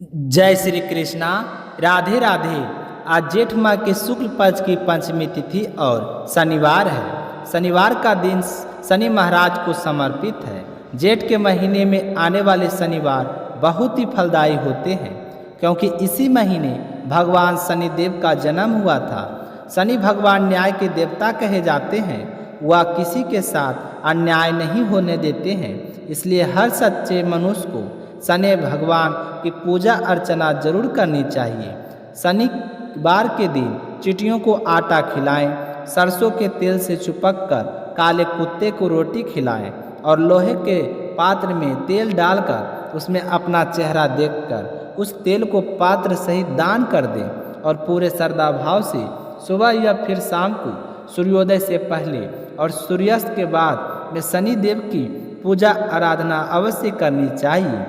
जय श्री कृष्णा। राधे राधे। आज जेठ माह के शुक्ल पक्ष की पंचमी तिथि और शनिवार है। शनिवार का दिन शनि महाराज को समर्पित है। जेठ के महीने में आने वाले शनिवार बहुत ही फलदायी होते हैं, क्योंकि इसी महीने भगवान शनिदेव का जन्म हुआ था। शनि भगवान न्याय के देवता कहे जाते हैं। वह किसी के साथ अन्याय नहीं होने देते हैं। इसलिए हर सच्चे मनुष्य को शनि भगवान की पूजा अर्चना जरूर करनी चाहिए। शनिवार के दिन चींटियों को आटा खिलाएं, सरसों के तेल से चिपक कर काले कुत्ते को रोटी खिलाएं और लोहे के पात्र में तेल डालकर उसमें अपना चेहरा देखकर उस तेल को पात्र सहित दान कर दें और पूरे श्रद्धा भाव से सुबह या फिर शाम को सूर्योदय से पहले और सूर्यास्त के बाद में शनि देव की पूजा आराधना अवश्य करनी चाहिए।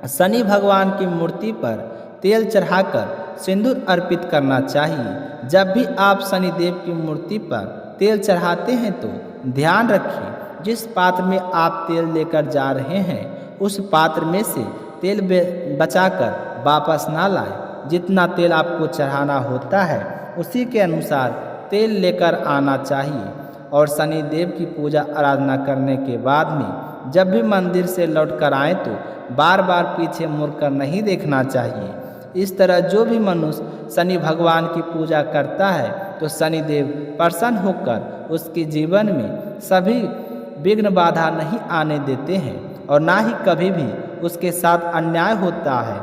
शनि भगवान की मूर्ति पर तेल चढ़ाकर सिंदूर अर्पित करना चाहिए। जब भी आप शनि देव की मूर्ति पर तेल चढ़ाते हैं तो ध्यान रखें, जिस पात्र में आप तेल लेकर जा रहे हैं उस पात्र में से तेल बचाकर वापस ना लाएं। जितना तेल आपको चढ़ाना होता है उसी के अनुसार तेल लेकर आना चाहिए। और शनि देव की पूजा आराधना करने के बाद में जब भी मंदिर से लौट कर आएँ तो बार बार पीछे मुड़कर नहीं देखना चाहिए। इस तरह जो भी मनुष्य शनि भगवान की पूजा करता है तो शनिदेव प्रसन्न होकर उसके जीवन में सभी विघ्न बाधा नहीं आने देते हैं और ना ही कभी भी उसके साथ अन्याय होता है,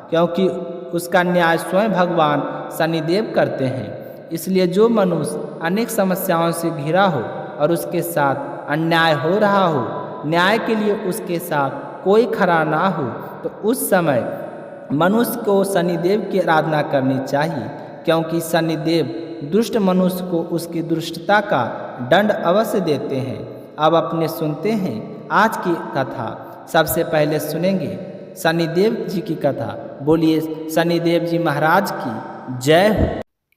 क्योंकि उसका न्याय स्वयं भगवान शनिदेव करते हैं। इसलिए जो मनुष्य अनेक समस्याओं से घिरा हो और उसके साथ अन्याय हो रहा हो, न्याय के लिए उसके साथ कोई खड़ा ना हो, तो उस समय मनुष्य को शनिदेव की आराधना करनी चाहिए, क्योंकि शनिदेव दुष्ट मनुष्य को उसकी दुष्टता का दंड अवश्य देते हैं। अब अपने सुनते हैं आज की कथा। सबसे पहले सुनेंगे शनिदेव जी की कथा। बोलिए शनिदेव जी महाराज की जय हो।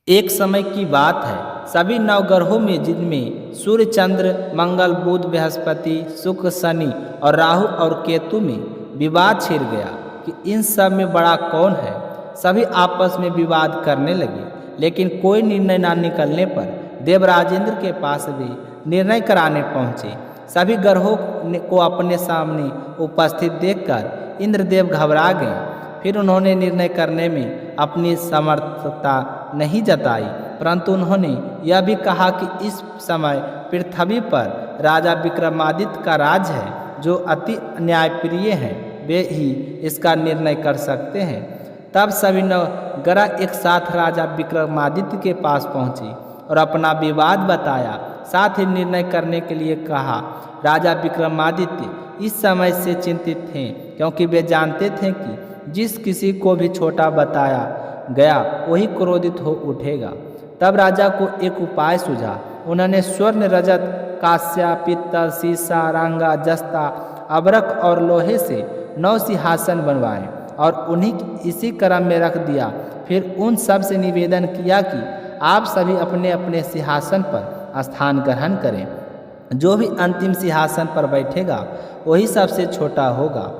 एक समय की बात है, सभी नवग्रहों में जिनमें सूर्य, चंद्र, मंगल, बुध, बृहस्पति, शुक्र, शनि और राहु और केतु में विवाद छिड़ गया कि इन सब में बड़ा कौन है। सभी आपस में विवाद करने लगे, लेकिन कोई निर्णय ना निकलने पर देवराजेंद्र के पास भी निर्णय कराने पहुँचे। सभी ग्रहों को अपने सामने उपस्थित देखकर इंद्रदेव घबरा गए। फिर उन्होंने निर्णय करने में अपनी समर्थता नहीं जताई, परंतु उन्होंने यह भी कहा कि इस समय पृथ्वी पर राजा विक्रमादित्य का राज है, जो अति न्यायप्रिय हैं। वे ही इसका निर्णय कर सकते हैं। तब सभी नवग्रह एक साथ राजा विक्रमादित्य के पास पहुँचे और अपना विवाद बताया, साथ ही निर्णय करने के लिए कहा। राजा विक्रमादित्य इस समय से चिंतित थे, क्योंकि वे जानते थे कि जिस किसी को भी छोटा बताया गया वही क्रोधित हो उठेगा। तब राजा को एक उपाय सूझा। उन्होंने स्वर्ण, रजत, कांस्य, पीतल, सीसा, रांगा, जस्ता, अबरख और लोहे से 9 सिंहासन बनवाए और उन्हीं इसी क्रम में रख दिया। फिर उन सब से निवेदन किया कि आप सभी अपने अपने सिंहासन पर स्थान ग्रहण करें। जो भी अंतिम सिंहासन पर बैठेगा वही सबसे छोटा होगा।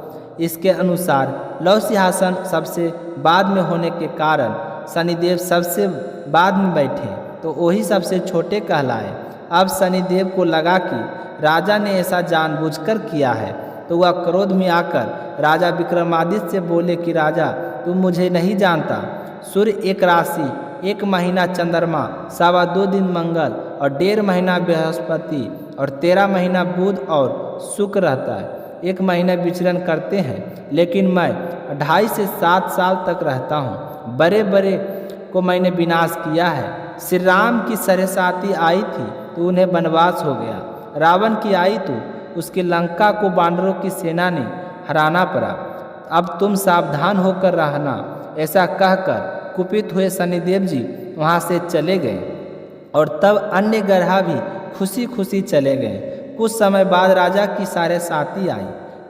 इसके अनुसार लव सिंहासन सबसे बाद में होने के कारण शनिदेव सबसे बाद में बैठे तो वही सबसे छोटे कहलाए। अब शनिदेव को लगा कि राजा ने ऐसा जानबूझकर किया है, तो वह क्रोध में आकर राजा विक्रमादित्य से बोले कि राजा, तुम मुझे नहीं जानता। सूर्य एक राशि, 1 महीना चंद्रमा, 2.25 दिन मंगल और 1.5 महीना बृहस्पति और 13 महीना बुध और शुक्र रहता है। 1 महीना विचरण करते हैं, लेकिन मैं 2.5 से 7 साल तक रहता हूँ। बड़े बड़े को मैंने विनाश किया है। श्री राम की सरसाती आई थी तो उन्हें वनवास हो गया। रावण की आई तो उसकी लंका को बानरों की सेना ने हराना पड़ा। अब तुम सावधान होकर रहना। ऐसा कहकर कुपित हुए शनिदेव जी वहाँ से चले गए और तब अन्य ग्रह भी खुशी खुशी चले गए। कुछ समय बाद राजा की सरसाती आई।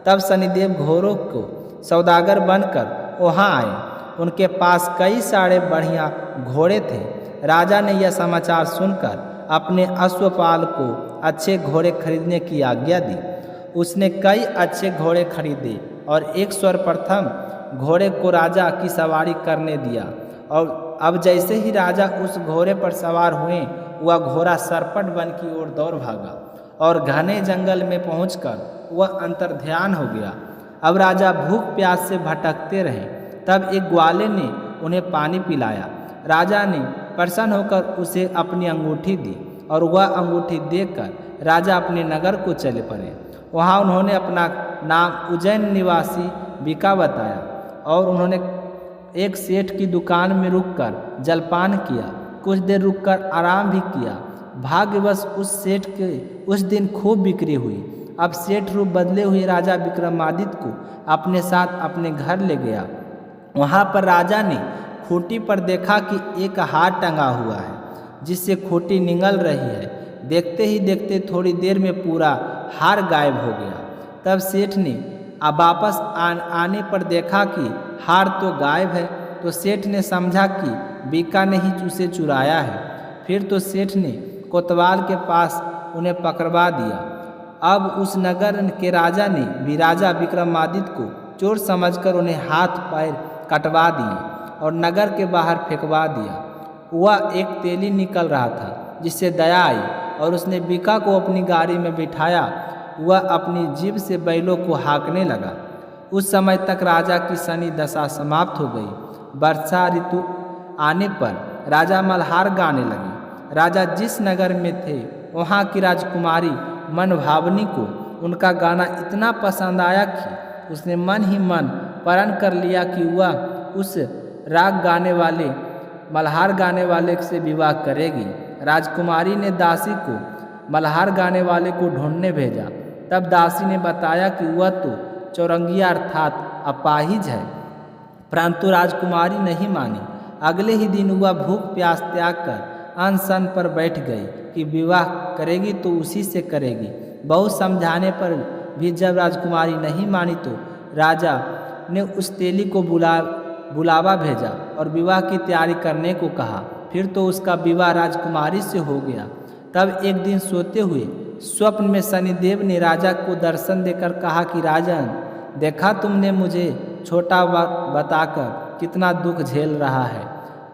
तब शनिदेव घोड़ों को सौदागर बनकर वहाँ आए। उनके पास कई सारे बढ़िया घोड़े थे। राजा ने यह समाचार सुनकर अपने अश्वपाल को अच्छे घोड़े खरीदने की आज्ञा दी। उसने कई अच्छे घोड़े खरीदे और एक सर्वप्रथम घोड़े को राजा की सवारी करने दिया। और अब जैसे ही राजा उस घोड़े पर सवार हुए, वह घोड़ा सरपट वन की ओर दौड़ भागा और घने जंगल में पहुंचकर वह अंतर्ध्यान हो गया। अब राजा भूख प्यास से भटकते रहे। तब एक ग्वाले ने उन्हें पानी पिलाया। राजा ने प्रसन्न होकर उसे अपनी अंगूठी दी और वह अंगूठी देकर राजा अपने नगर को चले पड़े। वहाँ उन्होंने अपना नाम उज्जैन निवासी बीका बताया और उन्होंने एक सेठ की दुकान में रुककर जलपान किया। कुछ देर रुककर आराम भी किया। भाग्यवश उस सेठ के उस दिन खूब बिक्री हुई। अब सेठ रूप बदले हुए राजा विक्रमादित्य को अपने साथ अपने घर ले गया। वहाँ पर राजा ने खूंटी पर देखा कि एक हार टंगा हुआ है जिससे खूंटी निगल रही है। देखते ही देखते थोड़ी देर में पूरा हार गायब हो गया। तब सेठ ने अब वापस आने पर देखा कि हार तो गायब है, तो सेठ ने समझा कि बीका ने ही उसे चुराया है। फिर तो सेठ ने कोतवाल के पास उन्हें पकड़वा दिया। अब उस नगर के राजा ने भी राजा विक्रमादित्य को चोर समझकर उन्हें हाथ पैर कटवा दिए और नगर के बाहर फेंकवा दिया। वह एक तेली निकल रहा था जिससे दया आई और उसने बीका को अपनी गाड़ी में बिठाया। वह अपनी जीभ से बैलों को हाँकने लगा। उस समय तक राजा की शनि दशा समाप्त हो गई। वर्षा ऋतु आने पर राजा मल्हार गाने लगे। राजा जिस नगर में थे वहाँ की राजकुमारी मनभावनी को उनका गाना इतना पसंद आया कि उसने मन ही मन प्रण कर लिया कि वह उस राग गाने वाले मल्हार गाने वाले से विवाह करेगी। राजकुमारी ने दासी को मल्हार गाने वाले को ढूंढने भेजा। तब दासी ने बताया कि वह तो चौरंगिया अर्थात अपाहिज है, परंतु राजकुमारी नहीं मानी। अगले ही दिन वह भूख प्यास त्याग कर अनशन पर बैठ गई कि विवाह करेगी तो उसी से करेगी। बहुत समझाने पर भी जब राजकुमारी नहीं मानी तो राजा ने उस तेली को बुलावा भेजा और विवाह की तैयारी करने को कहा। फिर तो उसका विवाह राजकुमारी से हो गया। तब एक दिन सोते हुए स्वप्न में शनिदेव ने राजा को दर्शन देकर कहा कि राजन, देखा तुमने मुझे छोटा बताकर कितना दुख झेल रहा है।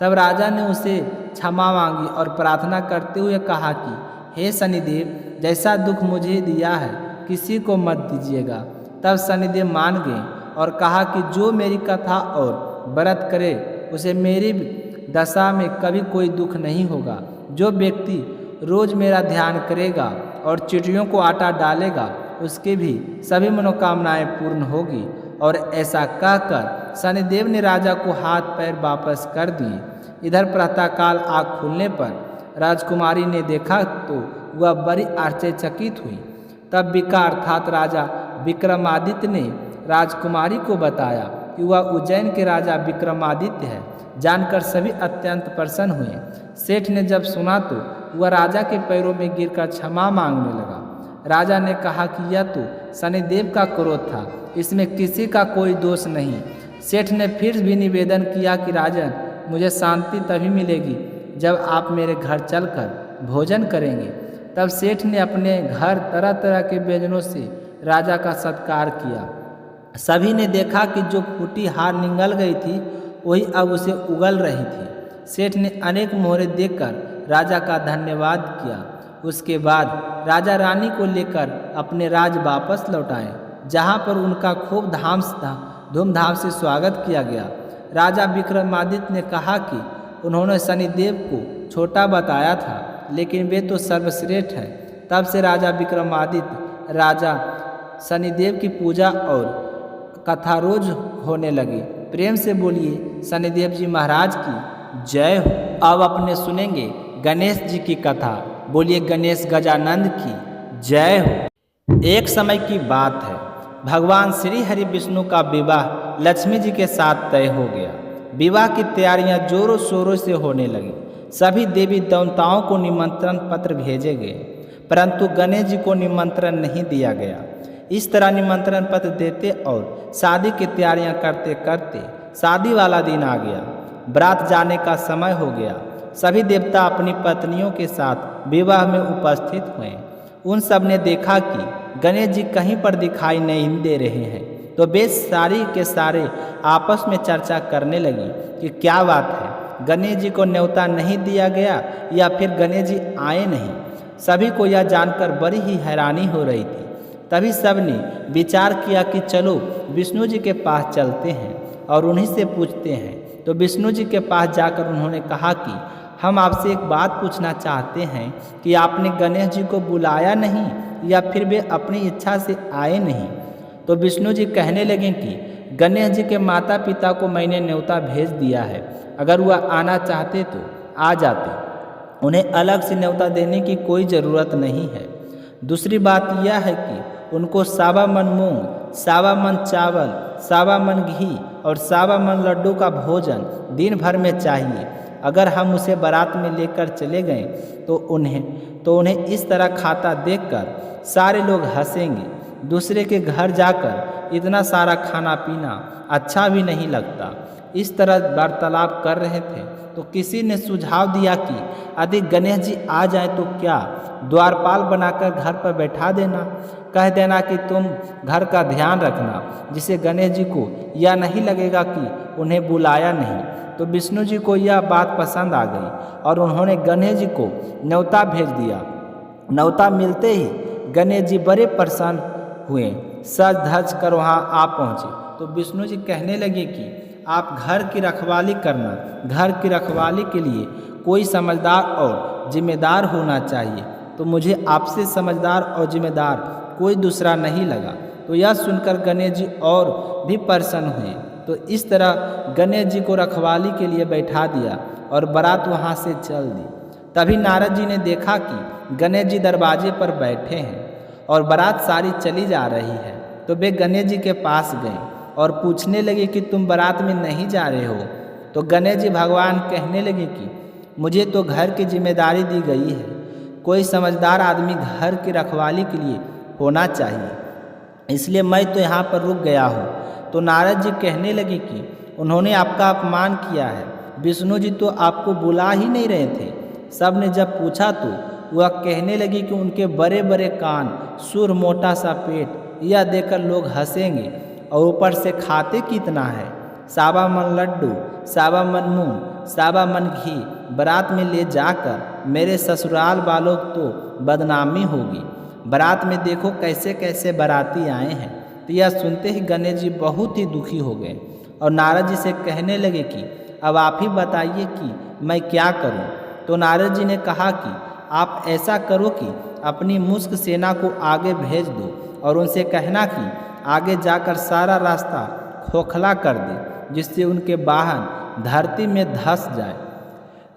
तब राजा ने उसे क्षमा मांगी और प्रार्थना करते हुए कहा कि हे शनिदेव, जैसा दुख मुझे दिया है किसी को मत दीजिएगा। तब शनिदेव मान गए और कहा कि जो मेरी कथा और व्रत करे उसे मेरी दशा में कभी कोई दुख नहीं होगा। जो व्यक्ति रोज मेरा ध्यान करेगा और चिड़ियों को आटा डालेगा उसकी भी सभी मनोकामनाएं पूर्ण होगी। और ऐसा कहकर शनिदेव ने राजा को हाथ पैर वापस कर दिए। इधर प्रातःकाल आँख खुलने पर राजकुमारी ने देखा तो वह बड़ी आश्चर्यचकित हुई। तब बीका अर्थात राजा विक्रमादित्य ने राजकुमारी को बताया कि वह उज्जैन के राजा विक्रमादित्य है। जानकर सभी अत्यंत प्रसन्न हुए। सेठ ने जब सुना तो वह राजा के पैरों में गिरकर क्षमा मांगने लगा। राजा ने कहा कि यह तो शनिदेव का क्रोध था, इसमें किसी का कोई दोष नहीं। सेठ ने फिर भी निवेदन किया कि राजन, मुझे शांति तभी मिलेगी जब आप मेरे घर चलकर भोजन करेंगे। तब सेठ ने अपने घर तरह तरह के व्यंजनों से राजा का सत्कार किया। सभी ने देखा कि जो फूटी हार निगल गई थी वही अब उसे उगल रही थी। सेठ ने अनेक मोहरे देकर राजा का धन्यवाद किया। उसके बाद राजा रानी को लेकर अपने राज वापस लौट आए, जहाँ पर उनका खूब धूमधाम से स्वागत किया गया। राजा विक्रमादित्य ने कहा कि उन्होंने शनिदेव को छोटा बताया था, लेकिन वे तो सर्वश्रेष्ठ हैं। तब से राजा विक्रमादित्य राजा शनिदेव की पूजा और कथा रोज होने लगी। प्रेम से बोलिए शनिदेव जी महाराज की जय हो। अब अपने सुनेंगे गणेश जी की कथा। बोलिए गणेश गजानंद की जय हो। एक समय की बात है, भगवान श्री हरि विष्णु का विवाह लक्ष्मी जी के साथ तय हो गया। विवाह की तैयारियां जोरों शोरों से होने लगी। सभी देवी देवताओं को निमंत्रण पत्र भेजे गए, परंतु गणेश जी को निमंत्रण नहीं दिया गया। इस तरह निमंत्रण पत्र देते और शादी की तैयारियां करते करते शादी वाला दिन आ गया। बारात जाने का समय हो गया। सभी देवता अपनी पत्नियों के साथ विवाह में उपस्थित हुए। उन सब ने देखा कि गणेश जी कहीं पर दिखाई नहीं दे रहे हैं। तो वे सारी के सारे आपस में चर्चा करने लगी कि क्या बात है, गणेश जी को न्योता नहीं दिया गया या फिर गणेश जी आए नहीं। सभी को यह जानकर बड़ी ही हैरानी हो रही थी। तभी सबने विचार किया कि चलो विष्णु जी के पास चलते हैं और उन्हीं से पूछते हैं। तो विष्णु जी के पास जाकर उन्होंने कहा कि हम आपसे एक बात पूछना चाहते हैं कि आपने गणेश जी को बुलाया नहीं या फिर वे अपनी इच्छा से आए नहीं। तो विष्णु जी कहने लगे कि गणेश जी के माता पिता को मैंने न्योता भेज दिया है, अगर वह आना चाहते तो आ जाते, उन्हें अलग से न्योता देने की कोई ज़रूरत नहीं है। दूसरी बात यह है कि उनको 1.25 मन मूंग, 1.25 मन चावल, 1.25 मन घी और 1.25 मन लड्डू का भोजन दिन भर में चाहिए। अगर हम उसे बारात में लेकर चले गए तो उन्हें इस तरह खाता देखकर सारे लोग हंसेंगे। दूसरे के घर जाकर इतना सारा खाना पीना अच्छा भी नहीं लगता। इस तरह वार्तालाप कर रहे थे तो किसी ने सुझाव दिया कि यदि गणेश जी आ जाए तो क्या, द्वारपाल बनाकर घर पर बैठा देना, कह देना कि तुम घर का ध्यान रखना, जिससे गणेश जी को यह नहीं लगेगा कि उन्हें बुलाया नहीं। तो विष्णु जी को यह बात पसंद आ गई और उन्होंने गणेश जी को न्योता भेज दिया। न्योता मिलते ही गणेश जी बड़े प्रसन्न हुए, सज धज कर वहाँ आ पहुँचे। तो विष्णु जी कहने लगे कि आप घर की रखवाली करना, घर की रखवाली के लिए कोई समझदार और जिम्मेदार होना चाहिए। तो मुझे आपसे समझदार और जिम्मेदार कोई दूसरा नहीं लगा। तो यह सुनकर गणेश जी और भी प्रसन्न हुए। तो इस तरह गणेश जी को रखवाली के लिए बैठा दिया और बारात वहाँ से चल दी। तभी नारद जी ने देखा कि गणेश जी दरवाजे पर बैठे हैं और बारात सारी चली जा रही है। तो वे गणेश जी के पास गए और पूछने लगे कि तुम बारात में नहीं जा रहे हो। तो गणेश जी भगवान कहने लगे कि मुझे तो घर की जिम्मेदारी दी गई है, कोई समझदार आदमी घर की रखवाली के लिए होना चाहिए, इसलिए मैं तो यहाँ पर रुक गया हूँ। तो नारद जी कहने लगे कि उन्होंने आपका अपमान किया है, विष्णु जी तो आपको बुला ही नहीं रहे थे। सब ने जब पूछा तो वह कहने लगी कि उनके बड़े बड़े कान, सुर, मोटा सा पेट, यह देखकर लोग हंसेंगे और ऊपर से खाते कितना है, 1.25 मन लड्डू, 1.25 मन मूंग, 1.25 मन घी बारात में ले जाकर मेरे ससुराल वालों तो बदनामी होगी। बारात में देखो कैसे कैसे बाराती आए हैं। तो यह सुनते ही गणेश जी बहुत ही दुखी हो गए और नारद जी से कहने लगे कि अब आप ही बताइए कि मैं क्या करूं। तो नारद जी ने कहा कि आप ऐसा करो कि अपनी मुश्क सेना को आगे भेज दो और उनसे कहना कि आगे जाकर सारा रास्ता खोखला कर दे, जिससे उनके वाहन धरती में धंस जाए।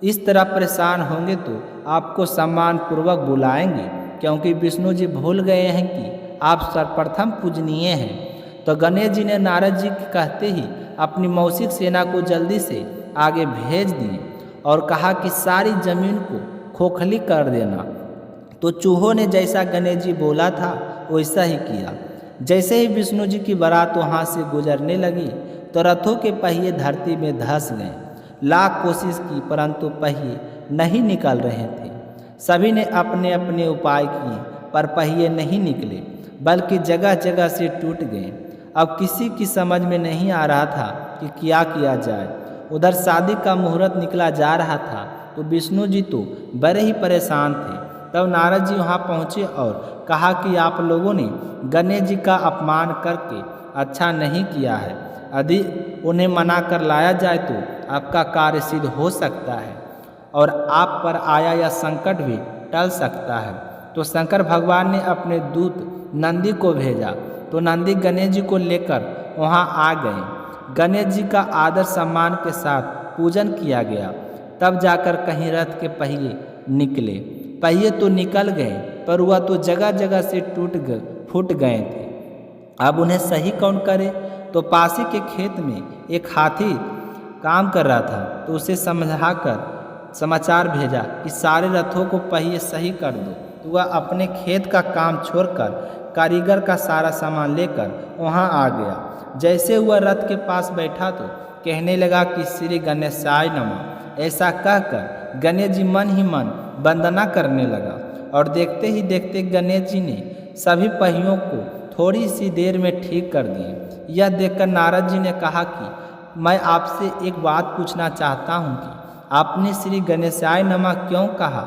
इस तरह परेशान होंगे तो आपको सम्मानपूर्वक बुलाएंगे, क्योंकि विष्णु जी भूल गए हैं कि आप सर्वप्रथम पूजनीय हैं। तो गणेश जी ने नारद जी के कहते ही अपनी मौसिक सेना को जल्दी से आगे भेज दिए और कहा कि सारी जमीन को खोखली कर देना। तो चूहों ने जैसा गणेश जी बोला था वैसा ही किया। जैसे ही विष्णु जी की बारात वहाँ से गुजरने लगी तो रथों के पहिए धरती में धंस गए। लाख कोशिश की परंतु पहिए नहीं निकल रहे थे। सभी ने अपने अपने उपाय किए पर पहिए नहीं निकले, बल्कि जगह जगह से टूट गए। अब किसी की समझ में नहीं आ रहा था कि क्या किया जाए। उधर शादी का मुहूर्त निकला जा रहा था तो विष्णु जी तो बड़े ही परेशान थे। तब नारद जी वहाँ पहुँचे और कहा कि आप लोगों ने गणेश जी का अपमान करके अच्छा नहीं किया है। यदि उन्हें मना कर लाया जाए तो आपका कार्य सिद्ध हो सकता है और आप पर आया यह संकट भी टल सकता है। तो शंकर भगवान ने अपने दूत नंदी को भेजा। तो नंदी गणेश जी को लेकर वहाँ आ गए। गणेश जी का आदर सम्मान के साथ पूजन किया गया। तब जाकर कहीं रथ के पहिए निकले। पहिए तो निकल गए पर वह तो जगह जगह से फूट गए थे। अब उन्हें सही कौन करे। तो पासी के खेत में एक हाथी काम कर रहा था तो उसे समझाकर समाचार भेजा कि सारे रथों को पहिए सही कर दो। तो वह अपने खेत का काम छोड़कर कारीगर का सारा सामान लेकर वहाँ आ गया। जैसे वह रथ के पास बैठा तो कहने लगा कि श्री गणेशाय नमः। ऐसा कहकर गणेश जी मन ही मन वंदना करने लगा और देखते ही देखते गणेश जी ने सभी पहियों को थोड़ी सी देर में ठीक कर दिए। यह देखकर नारद जी ने कहा कि मैं आपसे एक बात पूछना चाहता हूँ कि आपने श्री गणेशाय नमः क्यों कहा।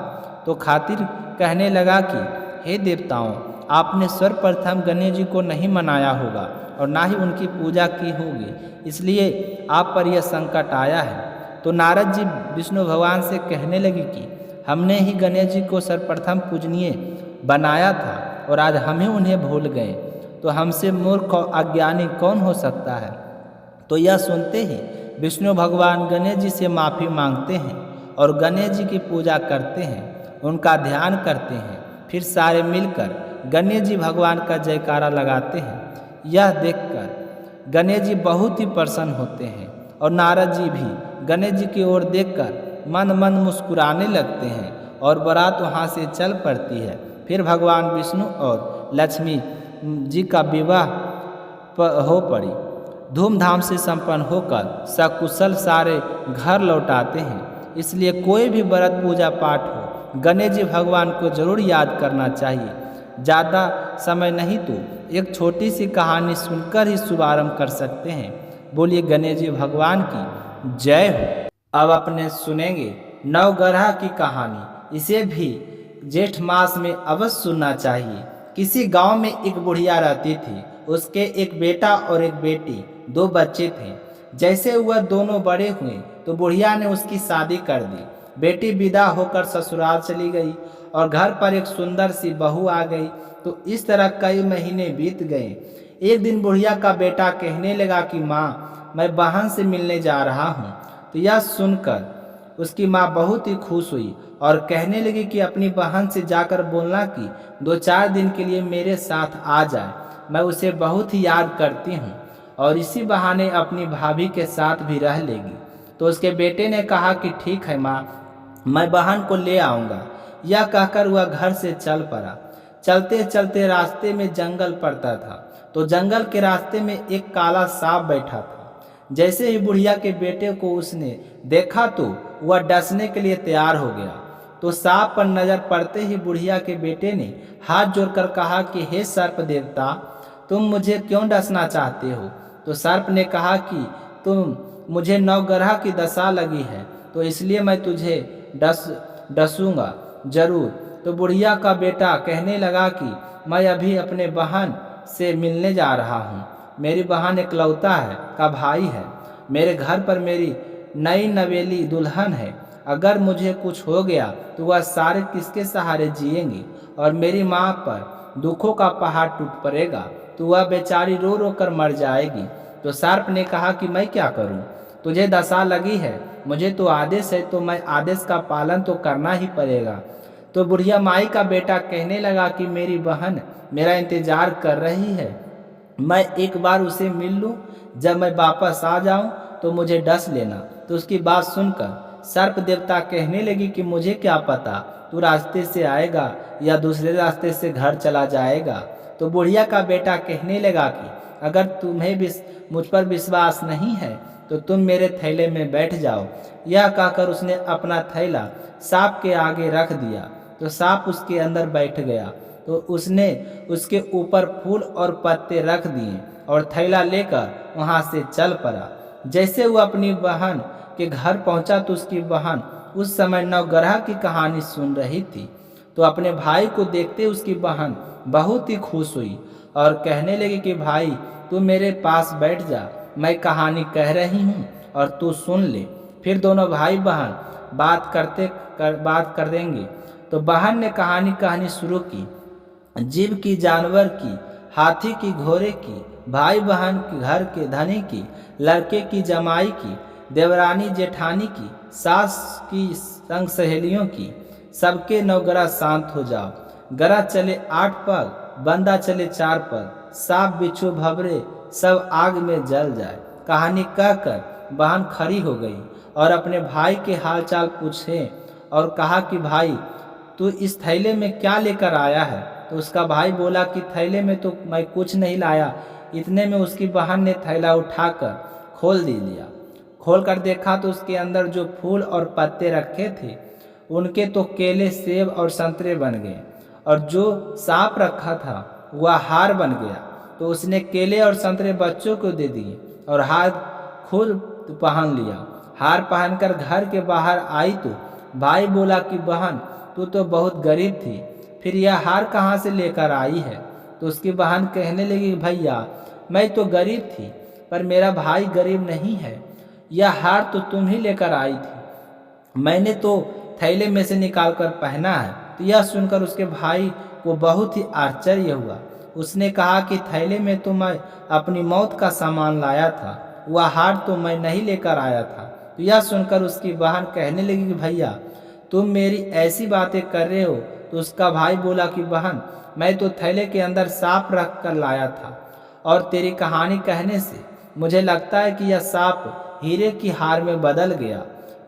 तो खातिर कहने लगा कि हे देवताओं, आपने सर्वप्रथम गणेश जी को नहीं मनाया होगा और ना ही उनकी पूजा की होगी, इसलिए आप पर यह संकट आया है। तो नारद जी विष्णु भगवान से कहने लगे कि हमने ही गणेश जी को सर्वप्रथम पूजनीय बनाया था और आज हम ही उन्हें भूल गए, तो हमसे मूर्ख और अज्ञानी कौन हो सकता है। तो यह सुनते ही विष्णु भगवान गणेश जी से माफ़ी मांगते हैं और गणेश जी की पूजा करते हैं, उनका ध्यान करते हैं। फिर सारे मिलकर गणेश जी भगवान का जयकारा लगाते हैं। यह देखकर गणेश जी बहुत ही प्रसन्न होते हैं और नारद जी भी गणेश जी की ओर देखकर मन मन मुस्कुराने लगते हैं और बारात वहाँ से चल पड़ती है। फिर भगवान विष्णु और लक्ष्मी जी का विवाह हो पड़ी। धूमधाम से संपन्न होकर सकुशल सारे घर लौटाते हैं। इसलिए कोई भी व्रत पूजा पाठ हो, गणेश जी भगवान को जरूर याद करना चाहिए। ज़्यादा समय नहीं तो एक छोटी सी कहानी सुनकर ही शुभारंभ कर सकते हैं। बोलिए गणेश जी भगवान की जय हो। अब अपने सुनेंगे नवग्रह की कहानी। इसे भी जेठ मास में अवश्य सुनना चाहिए। किसी गांव में एक बुढ़िया रहती थी। उसके एक बेटा और एक बेटी, 2 बच्चे थे। जैसे वह दोनों बड़े हुए तो बुढ़िया ने उसकी शादी कर दी। बेटी विदा होकर ससुराल चली गई और घर पर एक सुंदर सी बहू आ गई। तो इस तरह कई महीने बीत गए। एक दिन बुढ़िया का बेटा कहने लगा कि माँ, मैं बहन से मिलने जा रहा हूँ। तो यह सुनकर उसकी माँ बहुत ही खुश हुई और कहने लगी कि अपनी बहन से जाकर बोलना कि 2-4 दिन के लिए मेरे साथ आ जाए, मैं उसे बहुत ही याद करती हूँ और इसी बहाने अपनी भाभी के साथ भी रह लेगी। तो उसके बेटे ने कहा कि ठीक है माँ, मैं बहन को ले आऊँगा। यह कहकर वह घर से चल पड़ा। चलते चलते रास्ते में जंगल पड़ता था। तो जंगल के रास्ते में एक काला सांप बैठा था। जैसे ही बुढ़िया के बेटे को उसने देखा तो वह डसने के लिए तैयार हो गया। तो सांप पर नजर पड़ते ही बुढ़िया के बेटे ने हाथ जोड़कर कहा कि हे सर्प देवता, तुम मुझे क्यों डसना चाहते हो। तो सर्प ने कहा कि तुम मुझे नवग्रह की दशा लगी है, तो इसलिए मैं तुझे डसूंगा जरूर। तो बुढ़िया का बेटा कहने लगा कि मैं अभी अपने बहन से मिलने जा रहा हूँ। मेरी बहन इकलौता है का भाई है। मेरे घर पर मेरी नई नवेली दुल्हन है। अगर मुझे कुछ हो गया तो वह सारे किसके सहारे जिएंगी और मेरी माँ पर दुखों का पहाड़ टूट पड़ेगा, तो वह बेचारी रो रो कर मर जाएगी। तो सर्प ने कहा कि मैं क्या करूं, तुझे दशा लगी है, मुझे तो आदेश है, तो मैं आदेश का पालन तो करना ही पड़ेगा। तो बुढ़िया माई का बेटा कहने लगा कि मेरी बहन मेरा इंतजार कर रही है, मैं एक बार उसे मिल लूं, जब मैं वापस आ जाऊं तो मुझे डस लेना। तो उसकी बात सुनकर सर्प देवता कहने लगी कि मुझे क्या पता तू रास्ते से आएगा या दूसरे रास्ते से घर चला जाएगा। तो बुढ़िया का बेटा कहने लगा कि अगर तुम्हें मुझ पर विश्वास नहीं है तो तुम मेरे थैले में बैठ जाओ। यह कहकर उसने अपना थैला सांप के आगे रख दिया। तो सांप उसके अंदर बैठ गया। तो उसने उसके ऊपर फूल और पत्ते रख दिए और थैला लेकर वहाँ से चल पड़ा। जैसे वो अपनी बहन के घर पहुँचा तो उसकी बहन उस समय नवग्रह की कहानी सुन रही थी। तो अपने भाई को देखते उसकी बहन बहुत ही खुश हुई और कहने लगी कि भाई तू मेरे पास बैठ जा, मैं कहानी कह रही हूँ और तू सुन ले। फिर दोनों भाई बहन बात कर देंगे। तो बहन ने कहानी कहनी शुरू की। जीव की, जानवर की, हाथी की, घोड़े की, भाई बहन की, घर के धनी की, लड़के की, जमाई की, देवरानी जेठानी की, सास की, संग सहेलियों की, सबके नवग्रह शांत हो जाओ। ग्रह चले 8 पग, बंदा चले 4 पग, सांप बिच्छू भवरे सब आग में जल जाए। कहानी कहकर बहन खड़ी हो गई और अपने भाई के हालचाल पूछे और कहा कि भाई तू इस थैले में क्या लेकर आया है। तो उसका भाई बोला कि थैले में तो मैं कुछ नहीं लाया। इतने में उसकी बहन ने थैला उठाकर खोल दिया। खोल कर देखा तो उसके अंदर जो फूल और पत्ते रखे थे उनके तो केले, सेब और संतरे बन गए और जो सांप रखा था वह हार बन गया। तो उसने केले और संतरे बच्चों को दे दिए और हार खुद पहन लिया। हार पहनकर घर के बाहर आई तो भाई बोला कि बहन, तू तो बहुत गरीब थी, फिर यह हार कहाँ से लेकर आई है? तो उसकी बहन कहने लगी, भैया मैं तो गरीब थी, पर मेरा भाई गरीब नहीं है। यह हार तो तुम ही लेकर आई थी, मैंने तो थैले में से निकाल कर पहना है। तो यह सुनकर उसके भाई को बहुत ही आश्चर्य हुआ। उसने कहा कि थैले में तो मैं अपनी मौत का सामान लाया था, वह हार तो मैं नहीं लेकर आया था। तो यह सुनकर उसकी बहन कहने लगी कि भैया तुम मेरी ऐसी बातें कर रहे हो। तो उसका भाई बोला कि बहन, मैं तो थैले के अंदर सांप रख कर लाया था, और तेरी कहानी कहने से मुझे लगता है कि यह सांप हीरे की हार में बदल गया।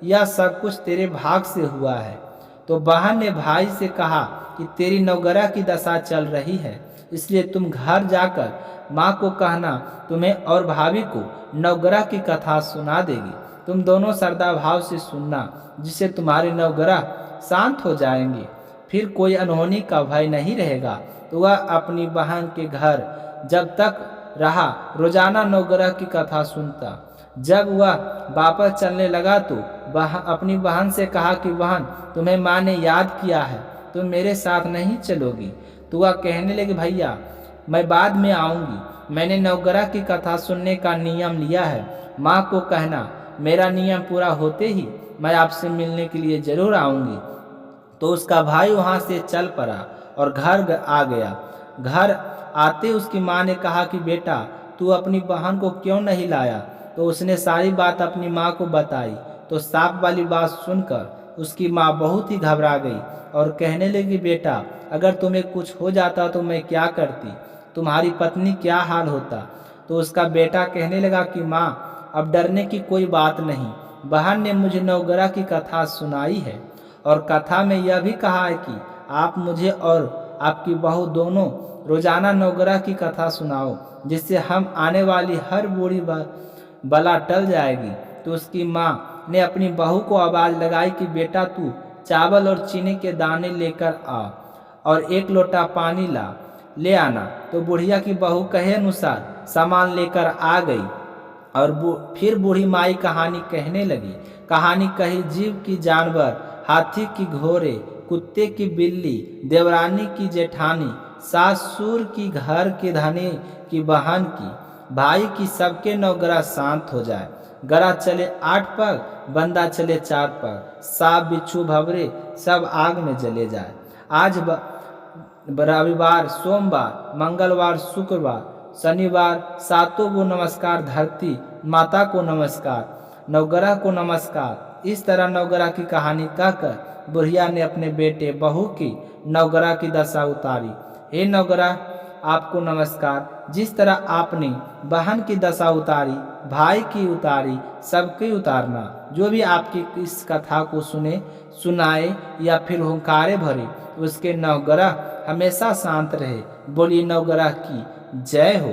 यह सब कुछ तेरे भाग से हुआ है। तो बहन ने भाई से कहा कि तेरी नवग्रह की दशा चल रही है, इसलिए तुम घर जाकर माँ को कहना तुम्हें और भाभी को नवग्रह की कथा सुना देगी। तुम दोनों श्रद्धा भाव से सुनना, जिससे तुम्हारे नवग्रह शांत हो जाएंगे, फिर कोई अनहोनी का भय नहीं रहेगा। तो वह अपनी बहन के घर जब तक रहा रोजाना नवग्रह की कथा सुनता। जब वह वापस चलने लगा तो अपनी बहन से कहा कि बहन, तुम्हें माँ ने याद किया है, तुम मेरे साथ नहीं चलोगी? तो वह कहने लगी, भैया मैं बाद में आऊँगी, मैंने नवग्रह की कथा सुनने का नियम लिया है। माँ को कहना मेरा नियम पूरा होते ही मैं आपसे मिलने के लिए जरूर आऊँगी। तो उसका भाई वहाँ से चल पड़ा और घर आ गया। घर आते उसकी माँ ने कहा कि बेटा तू अपनी बहन को क्यों नहीं लाया? तो उसने सारी बात अपनी माँ को बताई। तो सांप वाली बात सुनकर उसकी माँ बहुत ही घबरा गई और कहने लगी, बेटा अगर तुम्हें कुछ हो जाता तो मैं क्या करती, तुम्हारी पत्नी क्या हाल होता? तो उसका बेटा कहने लगा कि माँ अब डरने की कोई बात नहीं, बहन ने मुझे नवग्रह की कथा सुनाई है, और कथा में यह भी कहा है कि आप मुझे और आपकी बहू दोनों रोजाना नवग्रह की कथा सुनाओ, जिससे हम आने वाली हर बुरी बला टल जाएगी। तो उसकी माँ ने अपनी बहू को आवाज लगाई कि बेटा तू चावल और चीनी के दाने लेकर आ और एक लोटा पानी ले आना। तो बुढ़िया की बहू कहे अनुसार सामान लेकर आ गई और फिर बूढ़ी माई कहानी कहने लगी। कहानी कही, जीव की जानवर, हाथी की घोड़े, कुत्ते की बिल्ली, देवरानी की जेठानी, सासुर की घर के धनी की बहन की, भाई की, सबके नवग्रह शांत हो जाए। गरा चले 8 पग, बंदा चले 4 पग, सांप बिच्छू भवरे सब आग में जले जाए। आज रविवार, सोमवार, मंगलवार, शुक्रवार, शनिवार सातों को नमस्कार, धरती माता को नमस्कार, नवग्रह को नमस्कार। इस तरह नवग्रह की कहानी कहकर बुढ़िया ने अपने बेटे बहू की नवग्रह की दशा उतारी। हे नवग्रह आपको नमस्कार, जिस तरह आपने बहन की दशा उतारी, भाई की उतारी, सबकी उतारना। जो भी आपकी इस कथा को सुनाए या फिर हुंकारे भरे, उसके नवग्रह हमेशा शांत रहे। बोलिए नवग्रह की जय हो।